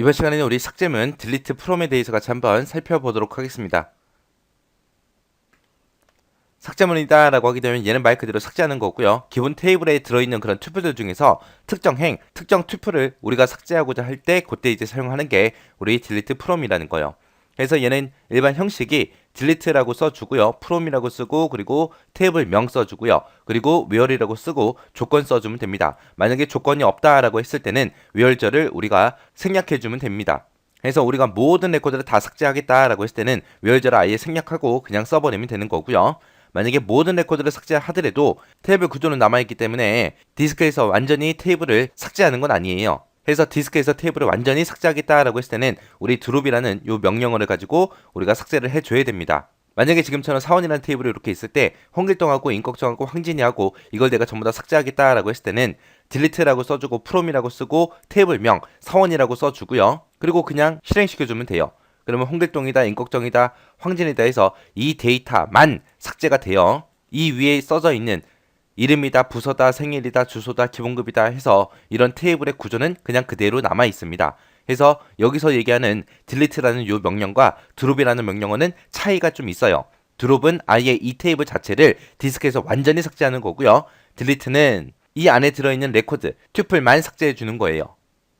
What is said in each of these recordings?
이번 시간에는 우리 삭제문 delete from에 대해서 같이 한번 살펴보도록 하겠습니다. 삭제문이다 라고 하게 되면 얘는 말 그대로 삭제하는 거고요. 기본 테이블에 들어있는 그런 튜플들 중에서 특정 행, 특정 튜플을 우리가 삭제하고자 할 때 그때 이제 사용하는 게 우리 delete from이라는 거예요. 그래서 얘는 일반 형식이 delete라고 써주고요. from이라고 쓰고 그리고 테이블명 써주고요. 그리고 where이라고 쓰고 조건 써주면 됩니다. 만약에 조건이 없다라고 했을 때는 where절을 우리가 생략해주면 됩니다. 그래서 우리가 모든 레코드를 다 삭제하겠다라고 했을 때는 where절을 아예 생략하고 그냥 써버리면 되는 거고요. 만약에 모든 레코드를 삭제하더라도 테이블 구조는 남아있기 때문에 디스크에서 완전히 테이블을 삭제하는 건 아니에요. 그래서 디스크에서 테이블을 완전히 삭제하겠다라고 했을 때는 우리 드롭이라는 요 명령어를 가지고 우리가 삭제를 해줘야 됩니다. 만약에 지금처럼 사원이라는 테이블이 이렇게 있을 때 홍길동하고 임꺽정하고 황진이하고 이걸 내가 전부 다 삭제하겠다라고 했을 때는 delete라고 써주고 from이라고 쓰고 테이블명 사원이라고 써주고요. 그리고 그냥 실행시켜주면 돼요. 그러면 홍길동이다 임꺽정이다 황진이다 해서 이 데이터만 삭제가 돼요. 이 위에 써져 있는 이름이다, 부서다, 생일이다, 주소다, 기본급이다 해서 이런 테이블의 구조는 그냥 그대로 남아 있습니다. 그래서 여기서 얘기하는 delete라는 요 명령과 drop이라는 명령어는 차이가 좀 있어요. drop은 아예 이 테이블 자체를 디스크에서 완전히 삭제하는 거고요. delete는 이 안에 들어있는 레코드, 튜플만 삭제해 주는 거예요.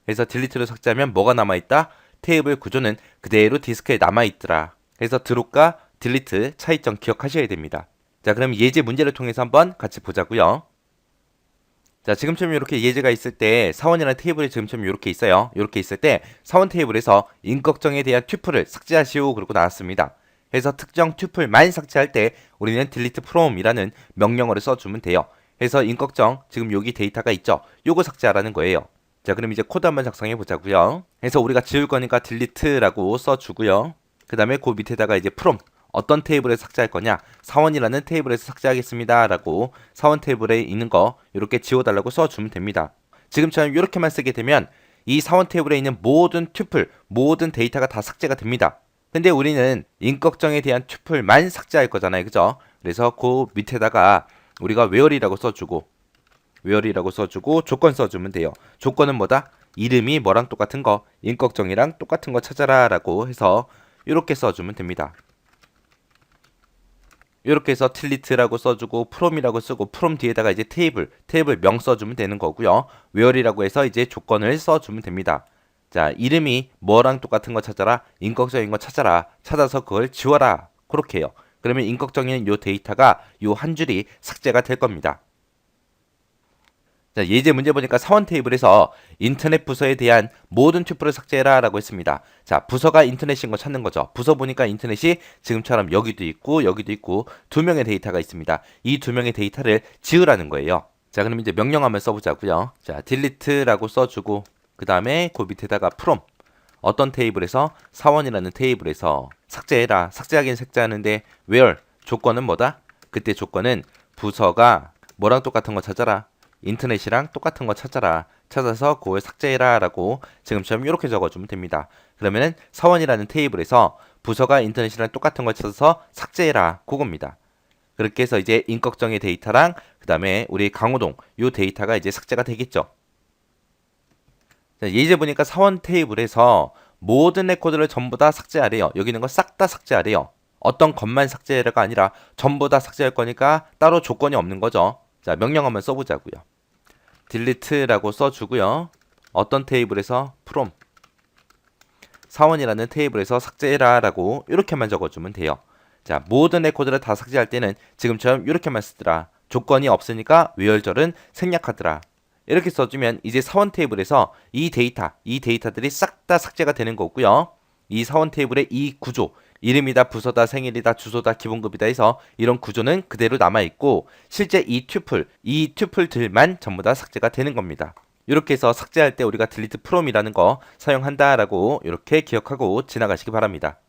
그래서 delete를 삭제하면 뭐가 남아있다? 테이블 구조는 그대로 디스크에 남아있더라. 그래서 drop과 delete 차이점 기억하셔야 됩니다. 자, 그럼 예제 문제를 통해서 한번 같이 보자고요. 자, 지금처럼 이렇게 예제가 있을 때 사원이라는 테이블이 지금처럼 이렇게 있어요. 이렇게 있을 때 사원 테이블에서 임꺽정에 대한 튜플을 삭제하시오 그러고 나왔습니다. 그래서 특정 튜플만 삭제할 때 우리는 delete from이라는 명령어를 써주면 돼요. 그래서 임꺽정 지금 여기 데이터가 있죠. 요거 삭제하라는 거예요. 자, 그럼 이제 코드 한번 작성해 보자고요. 그래서 우리가 지울 거니까 delete라고 써주고요. 그 다음에 그 밑에다가 이제 from 어떤 테이블에서 삭제할 거냐? 사원이라는 테이블에서 삭제하겠습니다. 라고 사원 테이블에 있는 거 이렇게 지워달라고 써주면 됩니다. 지금처럼 이렇게만 쓰게 되면 이 사원 테이블에 있는 모든 튜플, 모든 데이터가 다 삭제가 됩니다. 근데 우리는 임꺽정에 대한 튜플만 삭제할 거잖아요. 그죠? 그래서 그 밑에다가 우리가 where이라고 써주고 조건 써주면 돼요. 조건은 뭐다? 이름이 뭐랑 똑같은 거, 임꺽정이랑 똑같은 거 찾아라 라고 해서 이렇게 써주면 됩니다. 이렇게 해서 delete라고 써주고 from이라고 쓰고 from 뒤에다가 이제 테이블명 써주면 되는 거고요. where이라고 해서 이제 조건을 써주면 됩니다. 자, 이름이 뭐랑 똑같은 거 찾아라, 임꺽정인 거 찾아라, 찾아서 그걸 지워라. 그렇게 해요. 그러면 임꺽정인 요 데이터가 요 한 줄이 삭제가 될 겁니다. 자, 예제 문제 보니까 사원 테이블에서 인터넷 부서에 대한 모든 튜플을 삭제해라 라고 했습니다. 자, 부서가 인터넷인 거 찾는 거죠. 부서 보니까 인터넷이 지금처럼 여기도 있고 두 명의 데이터가 있습니다. 이 두 명의 데이터를 지우라는 거예요. 자, 그럼 이제 명령 한번 써보자고요. 자, delete라고 써주고 그 다음에 그 밑에다가 from 어떤 테이블에서 사원이라는 테이블에서 삭제해라. 삭제하긴 삭제하는데 where 조건은 뭐다? 그때 조건은 부서가 뭐랑 똑같은 거 찾아라. 인터넷이랑 똑같은 거 찾아서 그걸 삭제해라 라고 지금처럼 이렇게 적어주면 됩니다. 그러면은 사원이라는 테이블에서 부서가 인터넷이랑 똑같은 거 찾아서 삭제해라 그겁니다. 그렇게 해서 이제 임꺽정의 데이터랑 그 다음에 우리 강호동 요 데이터가 이제 삭제가 되겠죠. 자, 예제 보니까 사원 테이블에서 모든 레코드를 전부 다 삭제하래요. 여기 있는 거 싹 다 삭제하래요. 어떤 것만 삭제해라가 아니라 전부 다 삭제할 거니까 따로 조건이 없는 거죠. 자, 명령 한번 써보자고요. delete라고 써주고요. 어떤 테이블에서 from 사원이라는 테이블에서 삭제해라 라고 이렇게만 적어주면 돼요. 자, 모든 레코드를 다 삭제할 때는 지금처럼 이렇게만 쓰더라. 조건이 없으니까 where절은 생략하더라. 이렇게 써주면 이제 사원 테이블에서 이 데이터들이 싹 다 삭제가 되는 거고요. 이 사원 테이블의 이 구조 이름이다, 부서다, 생일이다, 주소다, 기본급이다 해서 이런 구조는 그대로 남아있고 실제 이 튜플들만 전부 다 삭제가 되는 겁니다. 이렇게 해서 삭제할 때 우리가 delete from이라는 거 사용한다라고 이렇게 기억하고 지나가시기 바랍니다.